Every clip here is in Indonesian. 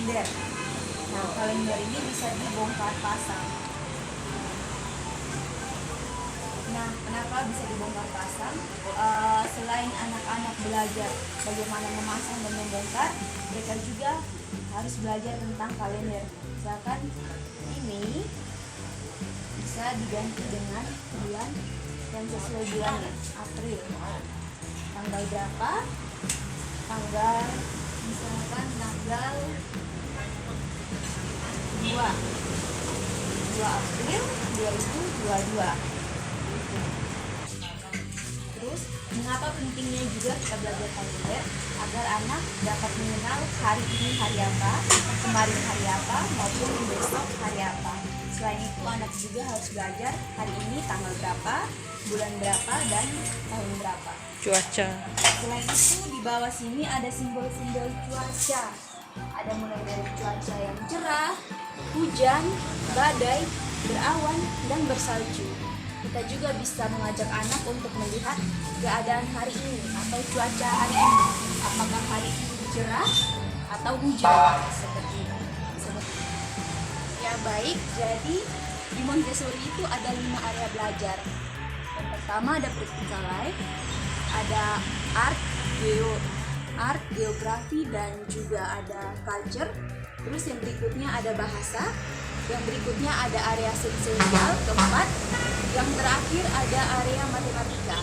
kalender. Nah, kalender ini bisa dibongkar pasang. Nah, kenapa bisa dibongkar pasang? Selain anak-anak belajar bagaimana memasang dan membongkar, mereka juga harus belajar tentang kalender. Misalkan ini bisa diganti dengan bulan yang sesuai bulannya, April. Tanggal berapa? Tanggal misalkan tanggal 2 April 2022. Terus, mengapa pentingnya juga kita belajar kalender? Agar anak dapat mengenal hari ini hari apa, kemarin hari apa, maupun besok hari apa. Selain itu, anak juga harus belajar hari ini tanggal berapa, bulan berapa, dan tahun berapa. Cuaca. Selain itu, di bawah sini ada simbol-simbol cuaca. Ada mulai dari cuaca yang cerah, hujan, badai, berawan, dan bersalju. Kita juga bisa mengajak anak untuk melihat keadaan hari ini atau cuaca hari ini. Apakah hari ini cerah atau hujan? Seperti itu. Ya baik, jadi di Montessori itu ada 5 area belajar. Yang pertama ada practical life, ada art, geografi, dan juga ada culture. Terus yang berikutnya ada bahasa, yang berikutnya ada area sosial, keempat, yang terakhir ada area matematika,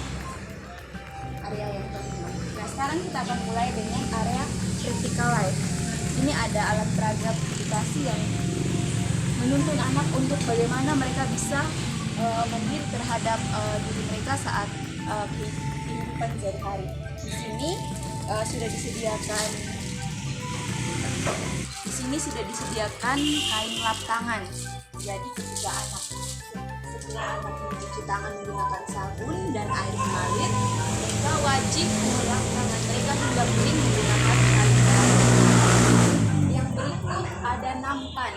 area yang kelima. Nah, sekarang kita akan mulai dengan area practical life. Ini ada alat peraga edukasi yang menuntun anak untuk bagaimana mereka bisa mandiri terhadap diri mereka saat kehidupan sehari-hari. Di sini sudah disediakan kain lap tangan. Jadi ketika setelah anak mencuci tangan menggunakan sabun dan air mengalir, mereka wajib melap tangan mereka hingga kering menggunakan kain lap. Yang berikut ada nampan.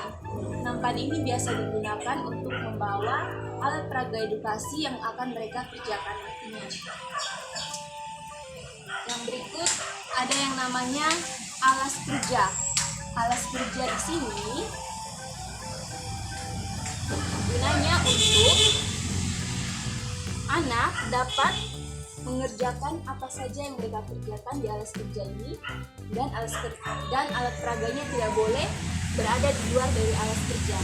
Nampan ini biasa digunakan untuk membawa alat peraga edukasi yang akan mereka kerjakan nantinya. Yang berikut ada yang namanya alas kerja. Alas kerja di sini gunanya untuk anak dapat mengerjakan apa saja yang mereka kerjakan di alas kerja ini, dan alat peraganya tidak boleh berada di luar dari alas kerja.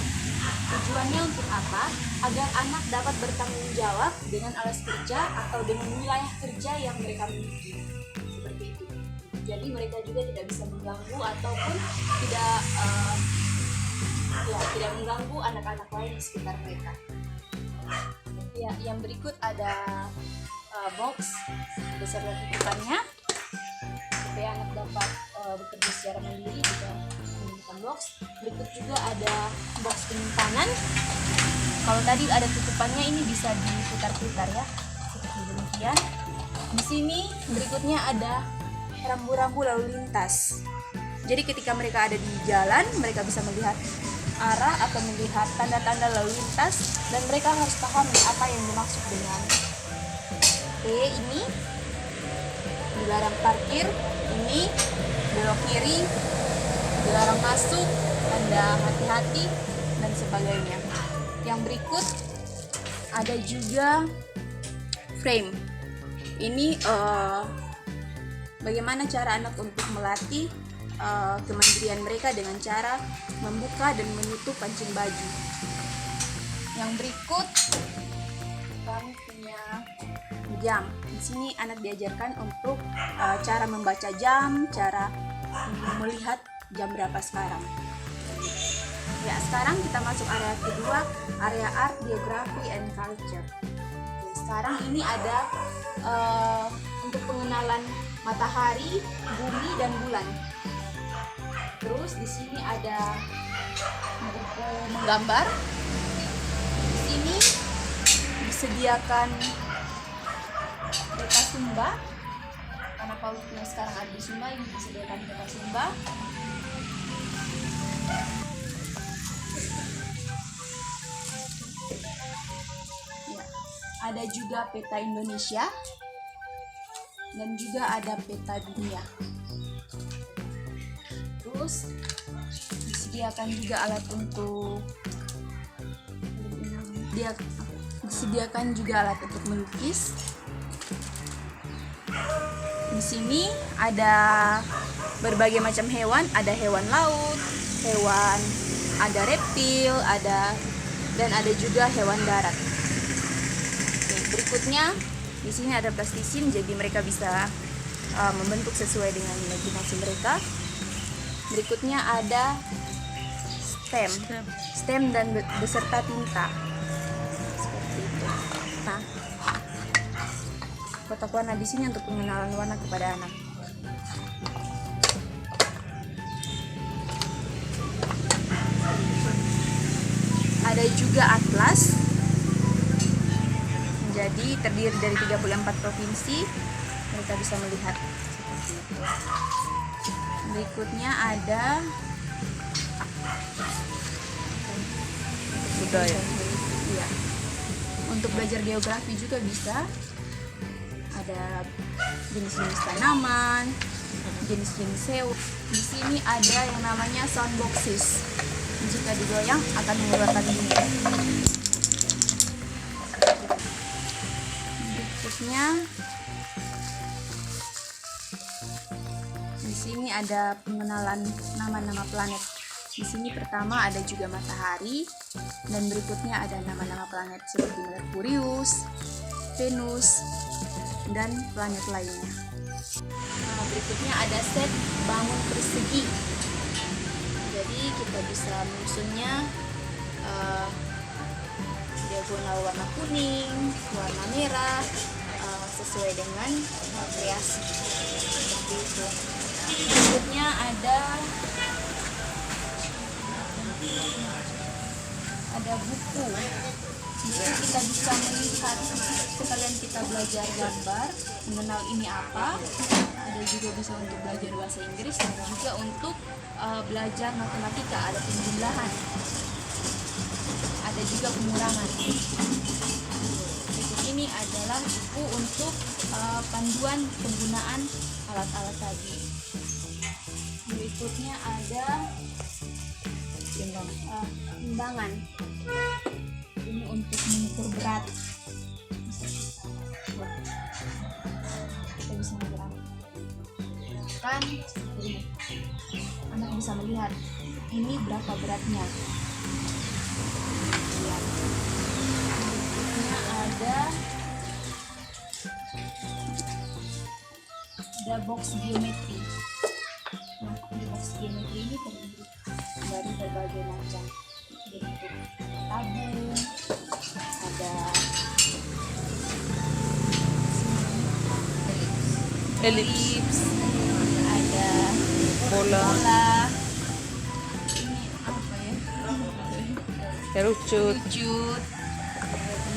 Tujuannya untuk apa? Agar anak dapat bertanggung jawab dengan alas kerja atau dengan wilayah kerja yang mereka miliki. Seperti itu. Jadi mereka juga tidak bisa mengganggu ataupun tidak mengganggu anak-anak lain di sekitar mereka. Ya, yang berikut ada box beserta tutupannya supaya anak dapat bekerja secara mandiri juga menggunakan box. Berikut juga ada box penyimpanan. Kalau tadi ada tutupannya, ini bisa diputar-putar ya, seperti demikian. Di sini berikutnya ada rambu-rambu lalu lintas. Jadi ketika mereka ada di jalan, mereka bisa melihat arah atau melihat tanda-tanda lalu lintas, dan mereka harus paham apa yang dimaksud dengan T ini dilarang parkir, ini belok kiri, dilarang masuk, tanda hati-hati, dan sebagainya. Yang berikut ada juga frame. Ini bagaimana cara anak untuk melatih kemandirian mereka dengan cara membuka dan menutup pancing baju. Yang berikut kami punya jam. Di sini anak diajarkan untuk cara membaca jam, cara melihat jam berapa sekarang. Ya, sekarang kita masuk area kedua, area art, geography, and culture. Sekarang ini ada untuk pengenalan matahari, bumi, dan bulan. Terus di sini ada buku menggambar. Di sini disediakan peta Sumba. Karena pautnya sekarang ada di Sumba, ini disediakan peta Sumba. Ya, ada juga peta Indonesia dan juga ada peta dunia. Terus disediakan juga alat untuk melukis. Di sini ada berbagai macam hewan, ada hewan laut, ada reptil, dan ada juga hewan darat. Oke, berikutnya di sini ada plastisin, jadi mereka bisa membentuk sesuai dengan imajinasi mereka. Berikutnya ada stem dan beserta tinta. Seperti itu. Nah, kotak warna di sini untuk pengenalan warna kepada anak. Ada juga atlas. Jadi terdiri dari 34 provinsi. Mereka bisa melihat seperti itu. Berikutnya ada budaya. Iya. Untuk belajar geografi juga bisa. Ada jenis-jenis tanaman, jenis-jenis hewan. Di sini ada yang namanya sound boxes. Jika digoyang akan mengeluarkan bunyi. Berikutnya di sini ada pengenalan nama-nama planet. Di sini pertama ada juga matahari, dan berikutnya ada nama-nama planet seperti Merkurius, Venus, dan planet lainnya. Nah, berikutnya ada set bangun persegi. Jadi kita bisa menyusunnya diagonal warna kuning, warna merah, sesuai dengan kreasi. Seperti itu. Berikutnya ada buku. Di sini kita bisa melihat, sekalian kita belajar gambar, mengenal ini apa. Ada juga bisa untuk belajar bahasa Inggris, dan juga untuk belajar matematika. Ada penjumlahan, ada juga pengurangan. Berikut ini adalah buku untuk panduan penggunaan alat-alat tadi. Berikutnya ada timbangan. Ini untuk mengukur berat. Kita bisa menggerakkan. Anak bisa melihat ini berapa beratnya. Berikutnya ada box geometri. Nah, di box geometri ini terdiri dari berbagai macam bentuk tabung, ada elips, ada bola. Ini apa ya? Kerucut,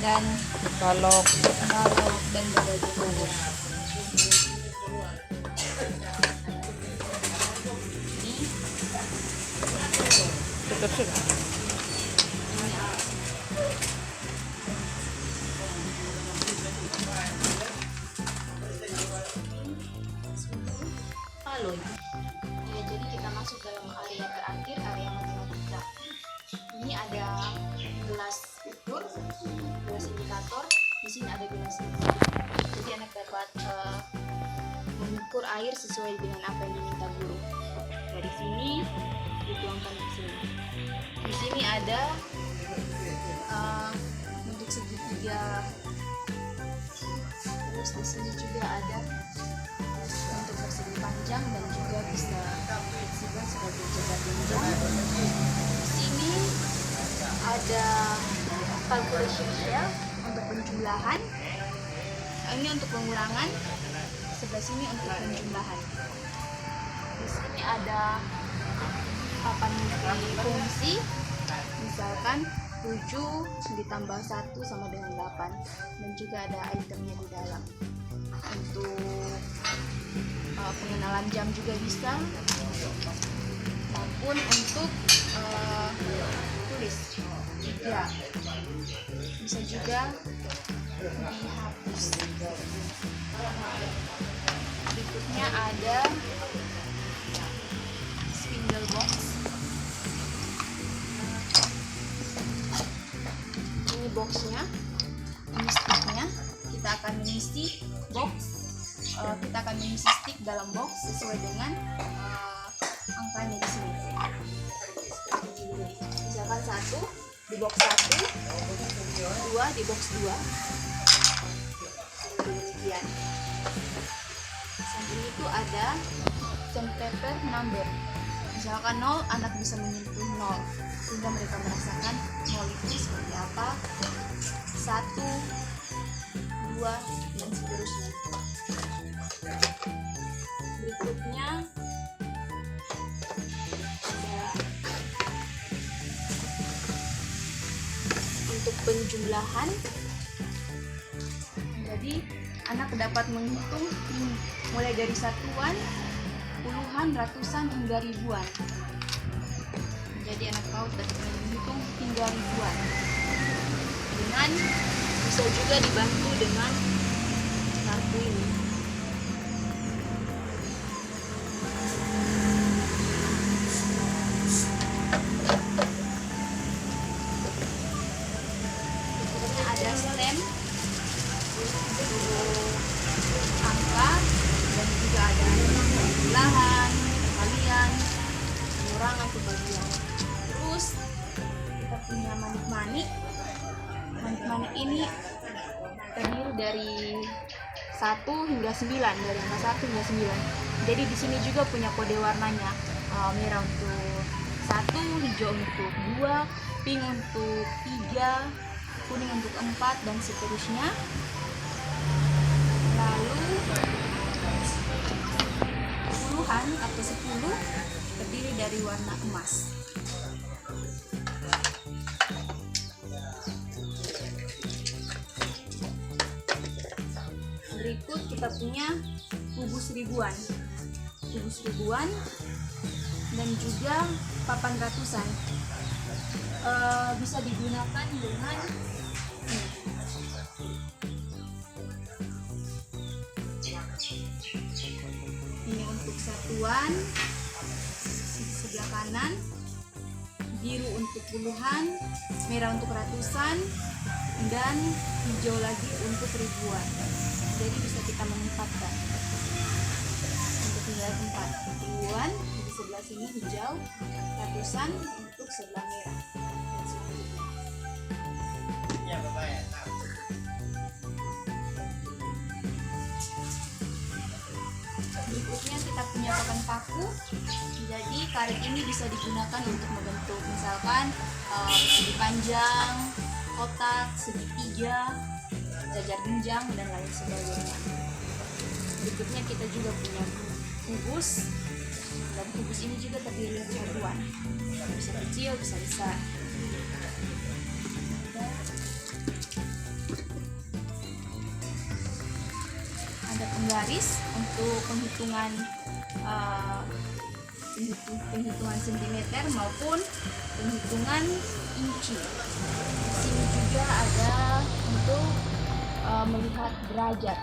dan balok dan berbagai macam. Ya, jadi kita masuk dalam area terakhir, area matematika. Ini ada gelas ukur, gelas indikator. Di sini ada gelas ukur. Jadi anak dapat mengukur air sesuai dengan apa yang diminta guru. Dari sini dituangkan ke sini. Di sini ada bentuk segitiga. Terus di sini juga ada untuk persegi panjang dan juga bisa fleksibel sebagai jaga jenjang. Di sini ada calculation shell untuk penjumlahan. Ini untuk pengurangan. Sebelah sini untuk penjumlahan. Di sini ada papan fungsi, misalkan 7 ditambah 1 sama dengan 8, dan juga ada itemnya di dalam. Untuk pengenalan jam juga bisa, maupun untuk tulis juga bisa juga dihapus. Berikutnya ada spin box. Kita akan mengisi stick dalam box sesuai dengan angkanya di sini. Misalkan 1 di box 1, 2 di box 2. Demikian. Samping itu ada sandpaper number. Misalkan 0, anak bisa menyentuh 0 sehingga mereka merasakan 0 itu seperti apa, 1, 2, dan seterusnya. Berikutnya ada untuk penjumlahan. Jadi anak dapat menghitung mulai dari satuan, puluhan, ratusan, hingga ribuan. Jadi anak PAUD dapat menghitung hingga ribuan. Dengan bisa juga dibantu dengan kartu ini. Berikutnya ada stem angka, dan juga ada bilangan, kalian, pengurangan, pembagian. Terus kita punya manik-manik. Manik-manik ini terdiri dari 1 hingga 9, dari angka 1 hingga 9. Jadi di sini juga punya kode warnanya, merah untuk 1, hijau untuk 2, pink untuk 3, kuning untuk 4, dan seterusnya. Lalu puluhan atau 10 terdiri dari warna emas. Berikut kita punya kubus ribuan, dan juga papan ratusan. Bisa digunakan dengan ini untuk satuan sebelah kanan, biru untuk puluhan, merah untuk ratusan, dan hijau lagi untuk ribuan. Jadi bisa kita menempatkan untuk nilai tempat ribuan di sebelah sini hijau, ratusan untuk sebelah merah, dan selanjutnya. Berikutnya kita punya papan paku. Jadi karet ini bisa digunakan untuk membentuk misalkan segi panjang, kotak, segitiga, jajar genjang, dan lain sebagainya. Berikutnya kita juga punya kubus, dan kubus ini juga terdiri dari satuan, bisa kecil, bisa besar. Ada penggaris untuk penghitungan sentimeter maupun penghitungan inci. Di sini juga ada untuk melihat derajat.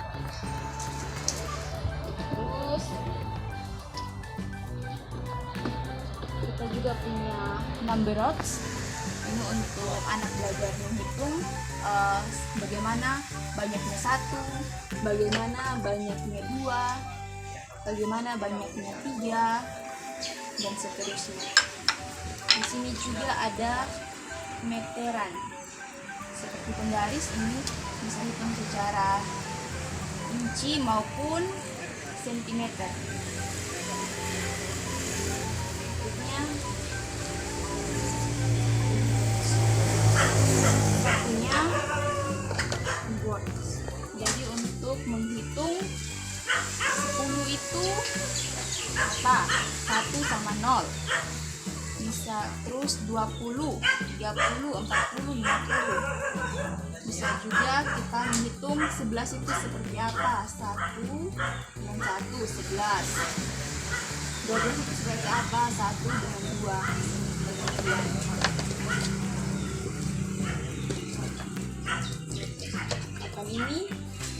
Terus kita juga punya number rods. Ini untuk anak belajar menghitung bagaimana banyaknya 1, bagaimana banyaknya 2, bagaimana banyaknya 3, dan seterusnya. Di sini juga ada meteran. Seperti penggaris ini bisa hitung secara inci maupun sentimeter. Berikutnya punya words. Jadi untuk menghitung 10 itu apa? 1 sama 0. Bisa terus 20, 30, 40, 50. Bisa juga kita menghitung 11 itu seperti apa? 1 dengan 1, 11. 12 itu seperti apa? 1 dengan 2. Papan ini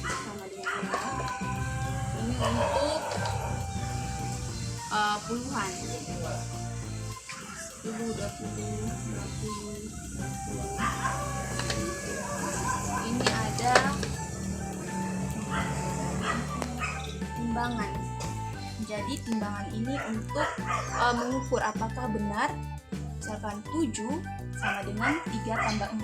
sama dengan ini untuk puluhan. 10, 20, 50, 60. Ini ada timbangan. Jadi timbangan ini untuk mengukur apakah benar misalkan 7 sama dengan 3 tambah 4.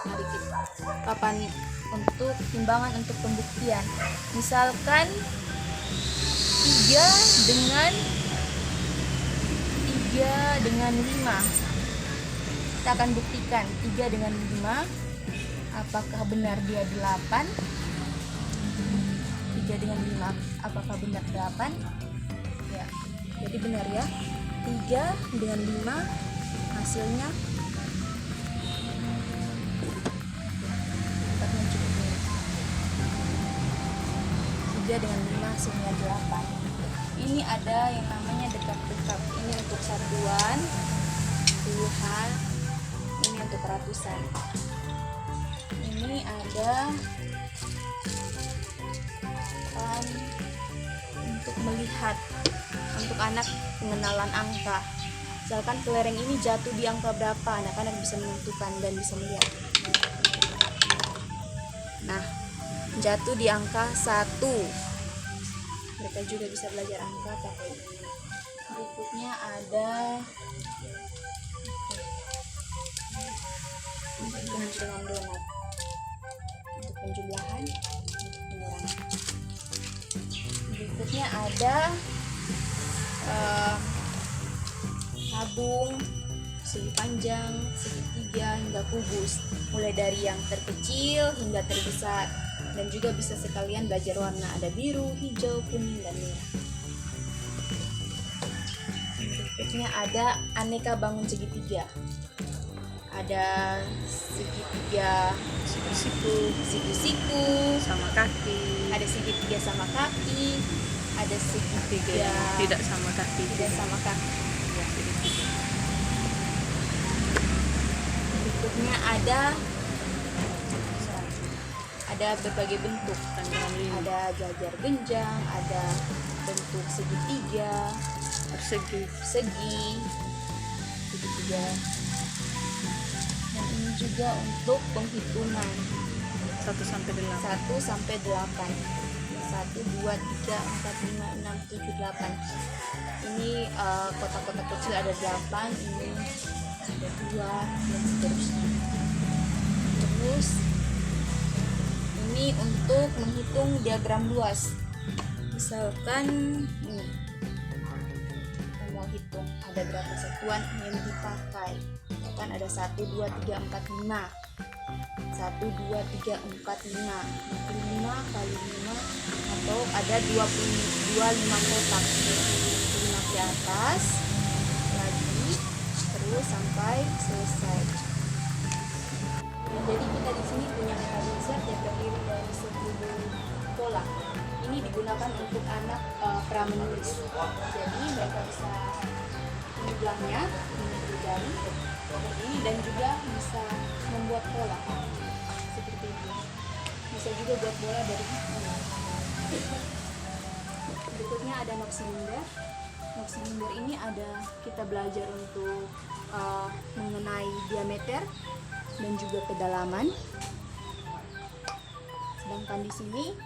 Mari kita papan untuk timbangan untuk pembuktian. Misalkan 3 dengan 5. Kita akan buktikan 3 dengan 5 apakah benar dia 8. 3 dengan 5 apakah benar 8? Ya. Jadi benar ya. 3 dengan 5 hasilnya 3 dengan 5 hasilnya 8. Ini ada yang namanya dekat-dekat. Ini untuk satuan, puluhan, ini untuk ratusan. Ini ada untuk melihat, untuk anak pengenalan angka. Misalkan kelereng ini jatuh di angka berapa, anak-anak bisa menentukan dan bisa melihat. Nah, jatuh di angka 1. Mereka juga bisa belajar angka pakai ini. Berikutnya ada dengan donat untuk penjumlahan, untuk pengurangan. Berikutnya ada tabung, segi panjang, segitiga hingga kubus, mulai dari yang terkecil hingga terbesar. Dan juga bisa sekalian belajar warna, ada biru, hijau, kuning, dan merah. Berikutnya ada aneka bangun segitiga. Ada segitiga siku-siku sama kaki, ada segitiga sama kaki, ada segitiga tidak sama kaki. Berikutnya ada berbagai bentuk, ada jajar genjang, ada bentuk segitiga, persegi, segitiga. Dan ini juga untuk penghitungan 1 sampai 8. 1 sampai 8. 1, 2, 3, 4, 5, 6, 7, 8. Ini kotak-kotak kecil ada 8, ini ada 2 dan seterusnya. Terus ini untuk menghitung diagram luas. Misalkan ini kita mau hitung ada berapa satuan yang dipakai. Kan ada 1, 2, 3, 4, 5. 1, 2, 3, 4, 5. 5 kali 5 atau ada 25 kotak. 5 ke atas lagi terus sampai selesai. Jadi kita di sini punya metadata yang terdiri dari 10 pola. Ini digunakan untuk anak pramenulis. Jadi mereka bisa menjumlahnya, mempelajari ini dan juga bisa membuat pola seperti itu. Bisa juga buat bola dari ini. Berikutnya ada nok silinder. Nok silinder ini ada kita belajar untuk mengenai diameter dan juga kedalaman. Sedangkan di sini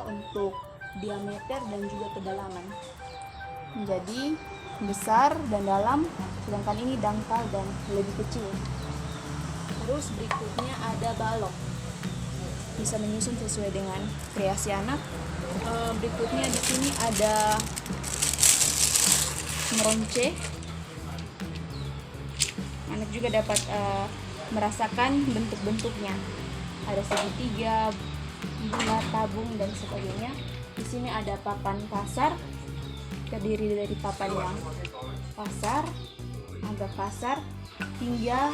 untuk diameter dan juga kedalaman menjadi besar dan dalam, sedangkan ini dangkal dan lebih kecil. Terus berikutnya ada balok, bisa menyusun sesuai dengan kreasi anak. Berikutnya di sini ada meronce. Anak juga dapat merasakan bentuk-bentuknya. Ada segitiga, bulat, tabung dan sebagainya. Di sini ada papan kasar, terdiri dari papan yang kasar, agak kasar, hingga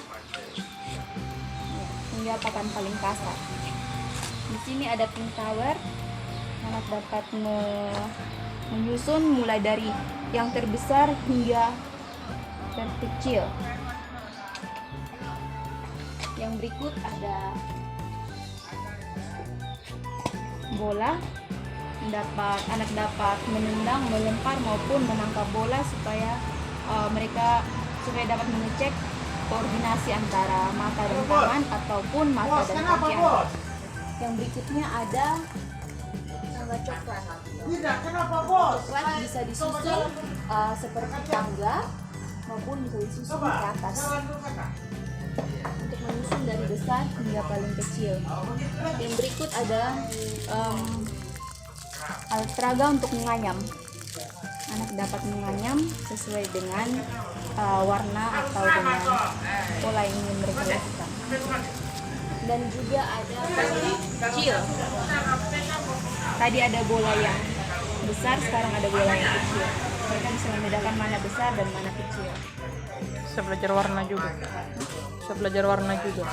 papan paling kasar. Di sini ada pin tower. Anak dapat menyusun mulai dari yang terbesar hingga terkecil. Yang berikut ada bola. Anak dapat menendang, melempar maupun menangkap bola supaya mereka dapat mengecek koordinasi antara mata dan tangan ataupun mata dan kaki. Yang berikutnya ada Plat bisa disusun seperti tangga maupun bisa disusun ke atas. Untuk menyusun dari besar hingga paling kecil. Yang berikut ada alat peraga untuk menganyam. Anak dapat menganyam sesuai dengan warna atau dengan pola yang ingin mereka lakukan. Dan juga ada bola kecil. Tadi ada bola yang besar, sekarang ada bola yang kecil. Mereka bisa membedakan mana besar dan mana kecil. Bisa belajar warna juga. Bisa belajar warna juga.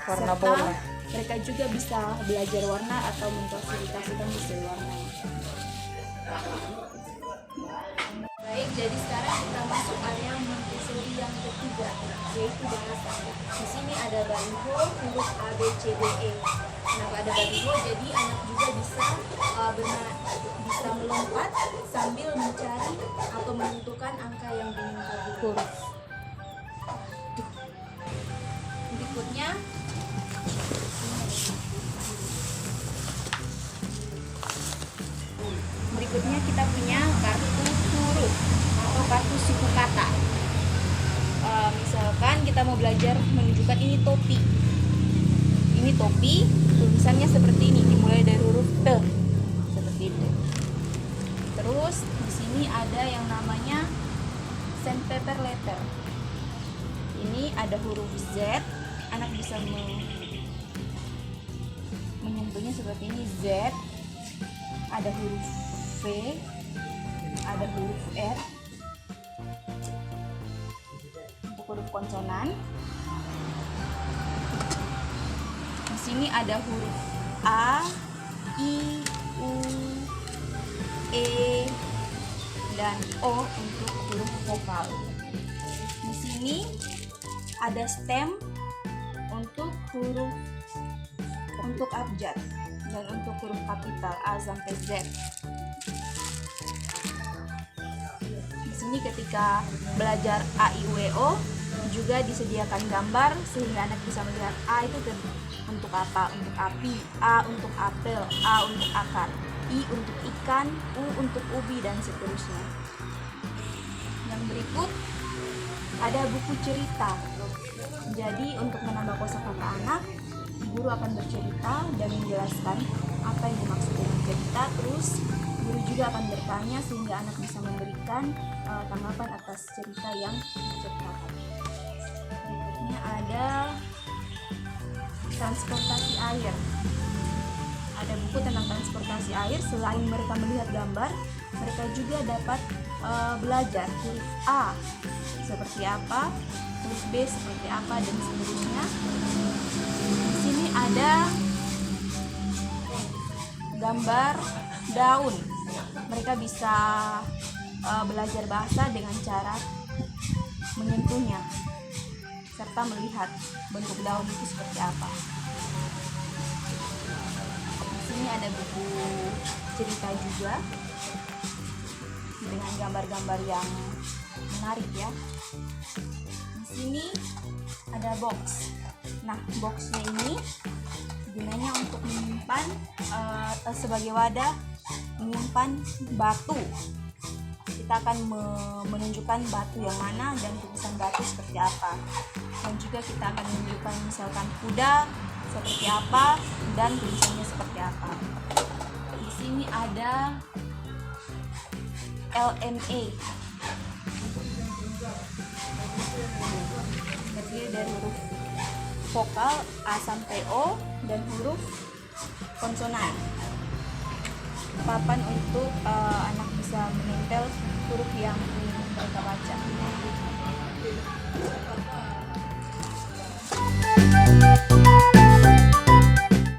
Warna Serta bola. mereka juga bisa belajar warna atau mengklasifikasikan sesuai warna. Baik, jadi sekarang kita masuk area Montessori yang ketiga, yaitu bahasa. Di sini ada baliho, huruf A, B, C, D, E. Kenapa ada baliho? Jadi anak juga bisa bisa melompat sambil mencari atau menentukan angka yang diminta huruf. Berikutnya kita punya kartu huruf atau kartu suku kata. Misalkan kita mau belajar menunjukkan ini topi. Ini topi, tulisannya seperti ini, dimulai dari huruf T. Seperti itu. Terus di sini ada yang namanya sandpaper letter. Ini ada huruf Z, anak bisa menyentuhnya seperti ini, Z. Ada huruf V, ada huruf R. Untuk huruf konsonan. Di sini ada huruf A, I, U, E, dan O untuk huruf vokal. Di sini ada stem untuk huruf untuk abjad dan untuk huruf kapital A sampai Z. Di sini ketika belajar A, I, U, E, O juga disediakan gambar sehingga anak bisa melihat A itu untuk apa, untuk api, A untuk apel, A untuk akar, I untuk ikan, U untuk ubi, dan seterusnya. Yang berikut ada buku cerita. Jadi untuk menambah kosakata anak, guru akan bercerita dan menjelaskan apa yang dimaksud dengan cerita. Terus guru juga akan bertanya sehingga anak bisa memberikan tanggapan atas cerita yang diceritakan. Berikutnya ada transportasi air. Ada buku tentang transportasi air. Selain mereka melihat gambar, mereka juga dapat belajar huruf A seperti apa, huruf B seperti apa, dan seterusnya. Di sini ada gambar daun. Mereka bisa belajar bahasa dengan cara menyentuhnya serta melihat bentuk daun itu seperti apa. Di sini ada buku cerita juga dengan gambar-gambar yang menarik ya. Di sini ada box. Nah, boxnya ini gunanya untuk menyimpan sebagai wadah menyimpan batu. Kita akan menunjukkan batu yang mana dan tulisan batu seperti apa. Dan juga kita akan menunjukkan misalkan kuda seperti apa dan tulisannya seperti apa. Di sini ada LMA. Terdiri dari huruf vokal A sampai O dan huruf konsonan. Papan untuk anak bisa menempel huruf yang ingin mereka baca.